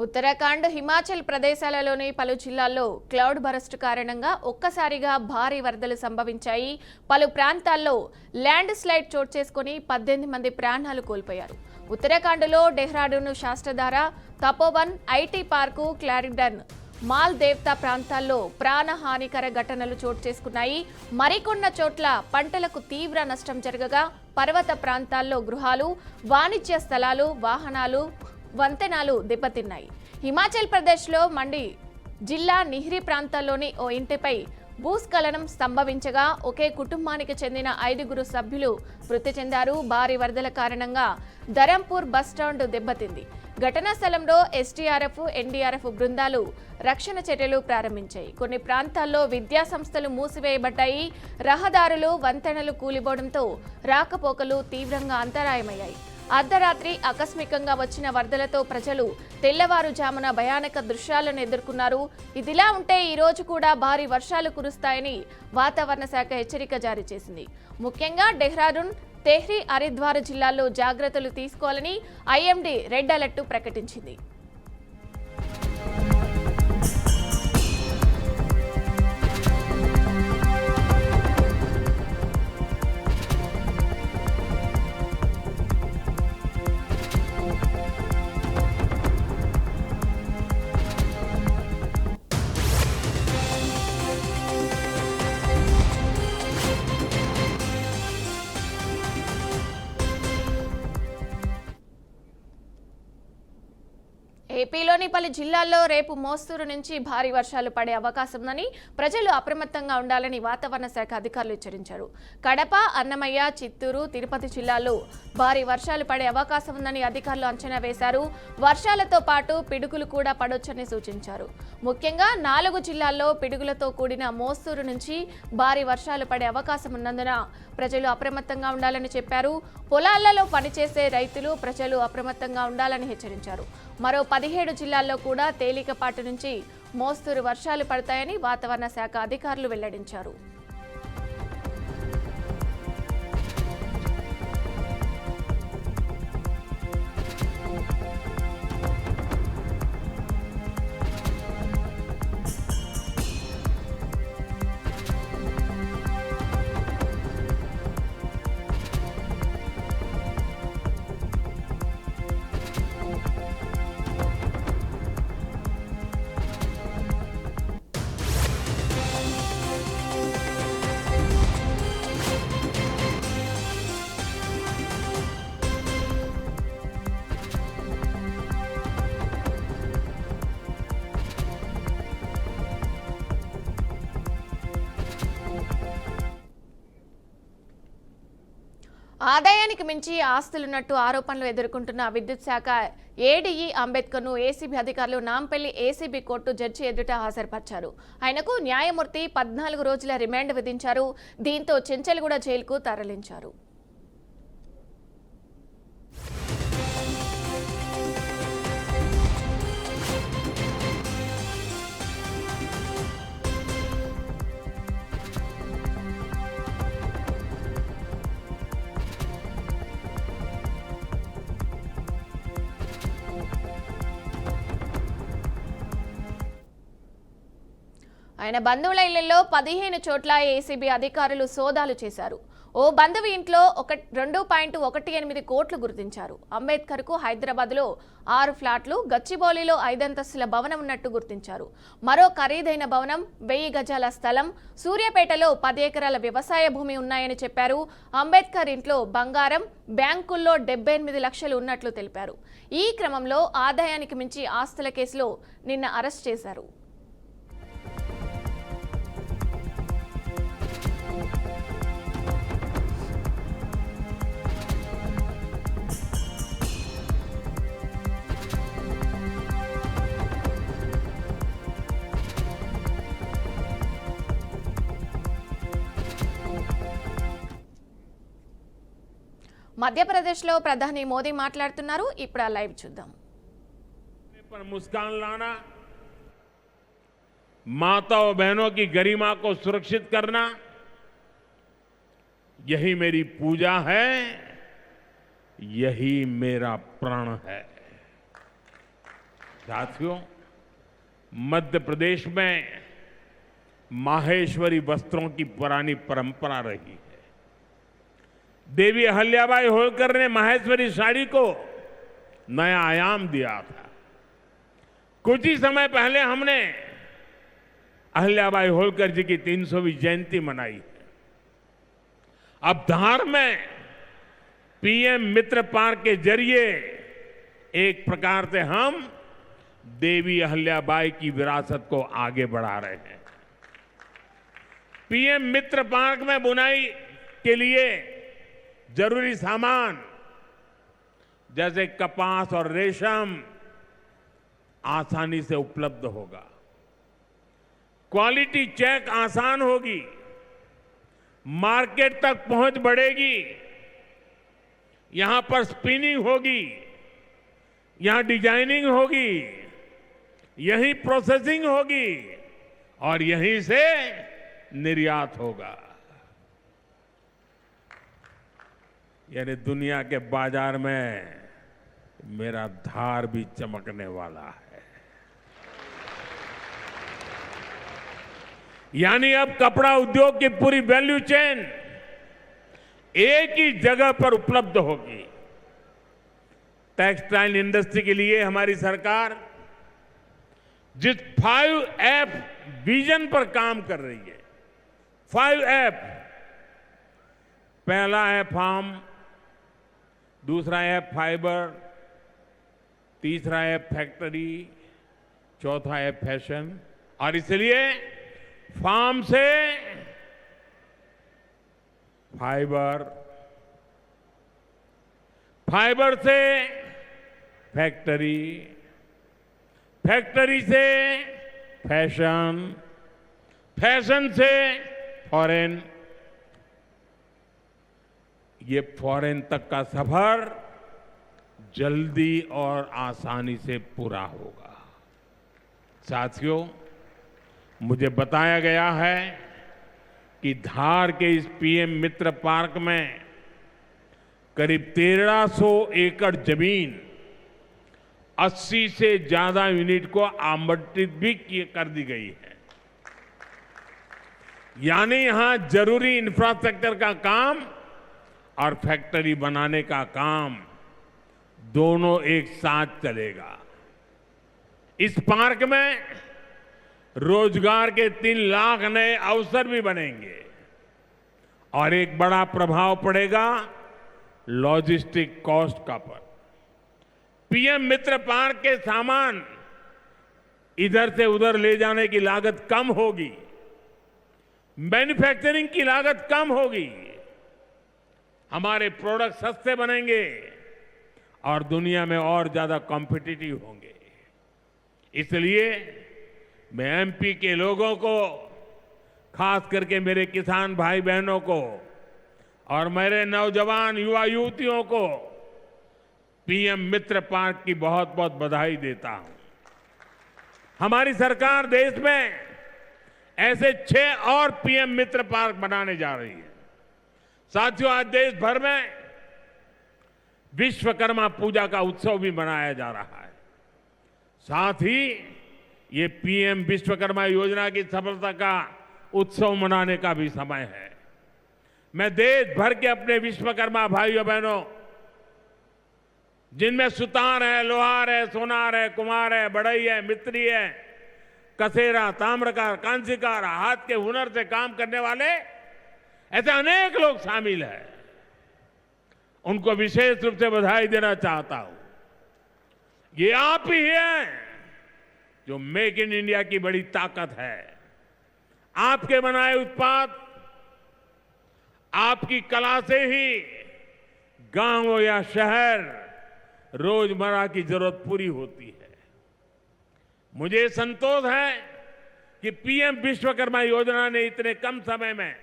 ఉత్తరాఖండ్, హిమాచల్ ప్రదేశాలలోని పలు జిల్లాల్లో cloud burst కారణంగా ఒక్కసారిగా భారీ వరదలు సంభవించాయి. పలు ప్రాంతాల్లో ల్యాండ్ స్లైడ్ చోటు చేసుకుని 18 మంది ప్రాణాలు కోల్పోయారు. ఉత్తరాఖండ్లో డెహ్రాడూన్, శాస్త్రధార, తపోవన్, ఐటీ పార్కు, క్లారిడన్, మాల్ దేవ్తా ప్రాంతాల్లో ప్రాణహానికర ఘటనలు చోటు చేసుకున్నాయి. మరికొన్న చోట్ల పంటలకు తీవ్ర నష్టం జరగగా పర్వత ప్రాంతాల్లో గృహాలు, వాణిజ్య స్థలాలు, వాహనాలు, వంతెనలు దెబ్బతిన్నాయి. హిమాచల్ ప్రదేశ్లో మండి జిల్లా నిహ్రీ ప్రాంతాల్లోని ఓ ఇంటిపై భూస్ఖలనం సంభవించగా ఒకే కుటుంబానికి చెందిన 5 సభ్యులు మృతి చెందారు. భారీ వరదల కారణంగా ధరంపూర్ బస్టాండ్ దెబ్బతింది. ఘటనా స్థలంలో ఎస్డీఆర్ఎఫ్, ఎన్డీఆర్ఎఫ్ బృందాలు రక్షణ చర్యలు ప్రారంభించాయి. కొన్ని ప్రాంతాల్లో విద్యా సంస్థలు మూసివేయబడ్డాయి. రహదారులు, వంతెనలు కూలిపోవడంతో రాకపోకలు తీవ్రంగా అంతరాయమయ్యాయి. అర్ధరాత్రి ఆకస్మికంగా వచ్చిన వరదలతో ప్రజలు తెల్లవారుజామున భయానక దృశ్యాలను ఎదుర్కొన్నారు. ఇదిలా ఉంటే ఈ రోజు కూడా భారీ వర్షాలు కురుస్తాయని వాతావరణ శాఖ హెచ్చరిక జారీ చేసింది. ముఖ్యంగా డెహ్రాడూన్, తెహ్రీ, హరిద్వార్ జిల్లాల్లో జాగ్రత్తలు తీసుకోవాలని ఐఎండీ రెడ్ అలర్ట్ ప్రకటించింది. ఏపీలోని పలు జిల్లాల్లో రేపు మోస్తరు నుంచి భారీ వర్షాలు పడే అవకాశం ఉందని ప్రజలు అప్రమత్తంగా ఉండాలని వాతావరణ శాఖ అధికారులు హెచ్చరించారు. కడప, అన్నమయ్య, చిత్తూరు, తిరుపతి జిల్లాల్లో భారీ వర్షాలు పడే అవకాశం ఉందని అధికారులు అంచనా వేశారు. వర్షాలతో పాటు పిడుగులు కూడా పడొచ్చని సూచించారు. ముఖ్యంగా 4 జిల్లాల్లో పిడుగులతో కూడిన మోస్తరు నుంచి భారీ వర్షాలు పడే అవకాశం ఉన్నందున ప్రజలు అప్రమత్తంగా ఉండాలని చెప్పారు. పొలాలలో పనిచేసే రైతులు, ప్రజలు అప్రమత్తంగా ఉండాలని హెచ్చరించారు. మరో 17 జిల్లాల్లో కూడా తేలికపాటి నుంచి మోస్తరు వర్షాలు పడతాయని వాతావరణ శాఖ అధికారులు వెల్లడించారు. ఆదాయానికి మించి ఆస్తులున్నట్టు ఆరోపణలు ఎదుర్కొంటున్న విద్యుత్ శాఖ ఏడీఈ అంబేద్కర్ను ఏసీబీ అధికారులు నాంపల్లి ఏసీబీ కోర్టు జడ్జి ఎదుట హాజరుపరిచారు. ఆయనకు న్యాయమూర్తి 14 రోజుల రిమాండ్ విధించారు. దీంతో చెంచల్గూడ జైలుకు తరలించారు. ఆయన బంధువుల ఇళ్లలో 15 చోట్ల ఏసీబీ అధికారులు సోదాలు చేశారు. ఓ బంధువు ఇంట్లో 2.18 కోట్లు గుర్తించారు. అంబేద్కర్కు హైదరాబాద్లో 6 ఫ్లాట్లు, గచ్చిబౌలిలో 5 అంతస్తుల భవనం ఉన్నట్టు గుర్తించారు. మరో ఖరీదైన భవనం, 1000 గజాల స్థలం, సూర్యాపేటలో 10 ఎకరాల వ్యవసాయ భూమి ఉన్నాయని చెప్పారు. అంబేద్కర్ ఇంట్లో బంగారం, బ్యాంకుల్లో 78 లక్షలు ఉన్నట్లు తెలిపారు. ఈ క్రమంలో ఆదాయానికి మించి ఆస్తుల కేసులో నిన్న అరెస్ట్ చేశారు. మధ్యప్రదేశ్లో ప్రధాని మోదీ మాట్లాడుతున్నారు. ఇప్పుడు ఆ లైవ్ చూద్దాం. मुस्कान लाना, माता और बहनों की गरिमा को सुरक्षित करना, यही मेरी पूजा है, यही मेरा प्रण है। साथियों, मध्य प्रदेश में माहेश्वरी वस्त्रों की पुरानी परंपरा रही है। देवी अहल्याबाई होलकर ने माहेश्वरी साड़ी को नया आयाम दिया था। कुछ ही समय पहले हमने अहल्याबाई होलकर जी की 300वीं जयंती मनाई है। अब धार में पीएम मित्र पार्क के जरिए एक प्रकार से हम देवी अहल्याबाई की विरासत को आगे बढ़ा रहे हैं। पीएम मित्र पार्क में बुनाई के लिए जरूरी सामान जैसे कपास और रेशम आसानी से उपलब्ध होगा। क्वालिटी चेक आसान होगी, मार्केट तक पहुंच बढ़ेगी। यहां पर स्पिनिंग होगी, यहां डिजाइनिंग होगी, यहीं प्रोसेसिंग होगी और यहीं से निर्यात होगा। यानी दुनिया के बाजार में मेरा धार भी चमकने वाला है। यानी अब कपड़ा उद्योग की पूरी वैल्यू चेन एक ही जगह पर उपलब्ध होगी। टेक्सटाइल इंडस्ट्री के लिए हमारी सरकार जिस 5F विजन पर काम कर रही है, 5F, पहला है फार्म, दूसरा है फाइबर, तीसरा है फैक्ट्री, चौथा है फैशन। और इसलिए फार्म से फाइबर, फाइबर से फैक्ट्री, फैक्ट्री से फैशन, फैशन से फॉरेन, ये फॉरेन तक का सफर जल्दी और आसानी से पूरा होगा। साथियों, मुझे बताया गया है कि धार के इस पीएम मित्र पार्क में करीब 1300 एकड़ जमीन 80 से ज्यादा यूनिट को आवंटित भी कर दी गई है। यानी यहां जरूरी इंफ्रास्ट्रक्चर का काम और फैक्ट्री बनाने का काम दोनों एक साथ चलेगा। इस पार्क में रोजगार के 3 लाख नए अवसर भी बनेंगे और एक बड़ा प्रभाव पड़ेगा लॉजिस्टिक कॉस्ट का पर। पीएम मित्र पार्क के सामान इधर से उधर ले जाने की लागत कम होगी, मैन्युफैक्चरिंग की लागत कम होगी, हमारे प्रोडक्ट सस्ते बनेंगे और दुनिया में और ज्यादा कॉम्पिटिटिव होंगे। इसलिए मैं एमपी के लोगों को, खास करके मेरे किसान भाई बहनों को और मेरे नौजवान युवा युवतियों को पीएम मित्र पार्क की बहुत बहुत बधाई देता हूं। हमारी सरकार देश में ऐसे 6 और पीएम मित्र पार्क बनाने जा रही है। साथियों, आज देश भर में विश्वकर्मा पूजा का उत्सव भी मनाया जा रहा है। साथ ही ये पीएम विश्वकर्मा योजना की सफलता का उत्सव मनाने का भी समय है। मैं देश भर के अपने विश्वकर्मा भाइयों बहनों, जिनमें सुतार है, लोहार है, सोनार है, कुम्हार है, बढ़ई है, मिस्त्री है, कसेरा, ताम्रकार, कांसीकार, हाथ के हुनर से काम करने वाले ऐसे अनेक लोग शामिल हैं, उनको विशेष रूप से बधाई देना चाहता हूं। ये आप ही हैं जो मेक इन इंडिया की बड़ी ताकत है। आपके बनाए उत्पाद, आपकी कला से ही गांव हो या शहर रोजमर्रा की जरूरत पूरी होती है। मुझे संतोष है कि पीएम विश्वकर्मा योजना ने इतने कम समय में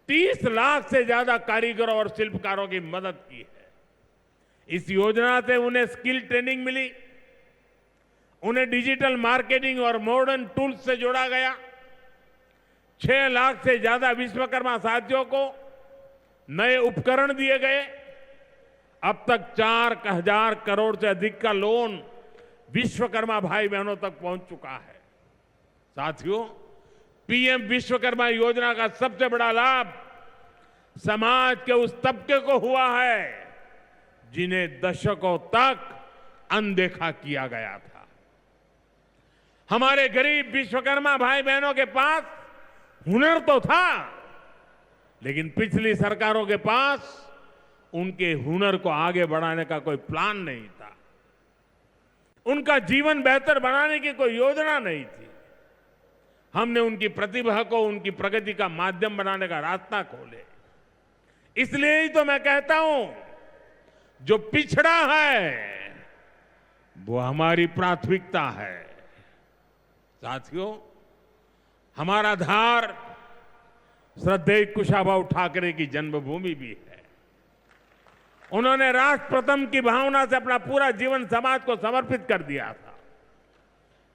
30 लाख से ज्यादा कारीगरों और शिल्पकारों की मदद की है। इस योजना से उन्हें स्किल ट्रेनिंग मिली, उन्हें डिजिटल मार्केटिंग और मॉडर्न टूल्स से जोड़ा गया। 6 लाख से ज्यादा विश्वकर्मा साथियों को नए उपकरण दिए गए। अब तक 4000 करोड़ से अधिक का लोन विश्वकर्मा भाई बहनों तक पहुंच चुका है। साथियों, पीएम विश्वकर्मा योजना का सबसे बड़ा लाभ समाज के उस तबके को हुआ है जिन्हें दशकों तक अनदेखा किया गया था। हमारे गरीब विश्वकर्मा भाई बहनों के पास हुनर तो था, लेकिन पिछली सरकारों के पास उनके हुनर को आगे बढ़ाने का कोई प्लान नहीं था। उनका जीवन बेहतर बनाने की कोई योजना नहीं थी। हमने उनकी प्रतिभा को उनकी प्रगति का माध्यम बनाने का रास्ता खोले। इसलिए ही तो मैं कहता हूं, जो पिछड़ा है वो हमारी प्राथमिकता है। साथियों, हमारा धार श्रद्धेय कुशाभाऊ ठाकरे की जन्मभूमि भी है। उन्होंने राष्ट्र प्रथम की भावना से अपना पूरा जीवन समाज को समर्पित कर दिया था।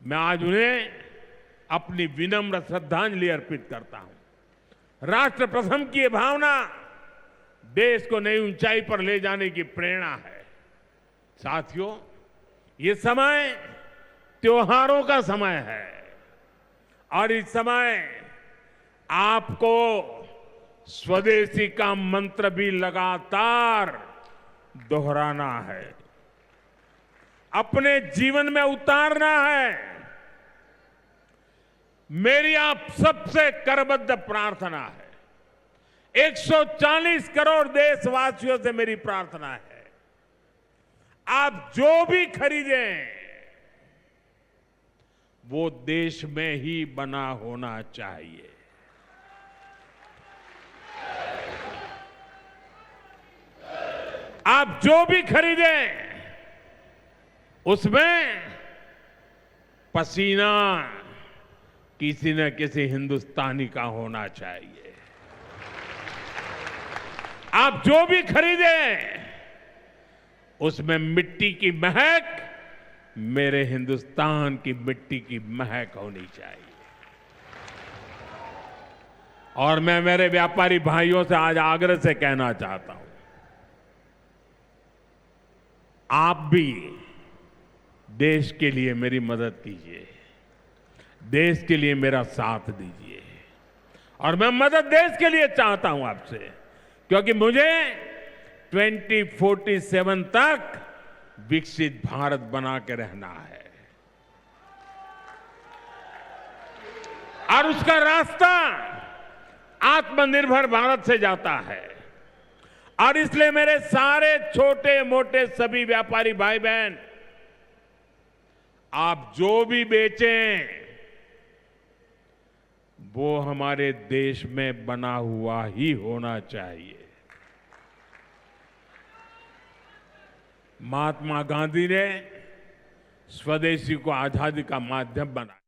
मैं आज उन्हें अपनी विनम्र श्रद्धांजलि अर्पित करता हूं। राष्ट्र प्रथम की ये भावना देश को नई ऊंचाई पर ले जाने की प्रेरणा है। साथियों, ये समय त्योहारों का समय है और इस समय आपको स्वदेशी का मंत्र भी लगातार दोहराना है, अपने जीवन में उतारना है। मेरी आप सबसे करबद्ध प्रार्थना है, 140 करोड़ देशवासियों से मेरी प्रार्थना है, आप जो भी खरीदें वो देश में ही बना होना चाहिए। आप जो भी खरीदें उसमें पसीना किसी न किसी हिंदुस्तानी का होना चाहिए। आप जो भी खरीदें उसमें मिट्टी की महक मेरे हिंदुस्तान की मिट्टी की महक होनी चाहिए। और मैं मेरे व्यापारी भाइयों से आज आग्रह से कहना चाहता हूं, आप भी देश के लिए मेरी मदद कीजिए, देश के लिए मेरा साथ दीजिए। और मैं मदद देश के लिए चाहता हूं आपसे, क्योंकि मुझे 2047 तक विकसित भारत बना के रहना है और उसका रास्ता आत्मनिर्भर भारत से जाता है। और इसलिए मेरे सारे छोटे मोटे सभी व्यापारी भाई बहन, आप जो भी बेचें वो हमारे देश में बना हुआ ही होना चाहिए। महात्मा गांधी ने स्वदेशी को आजादी का माध्यम बनाया।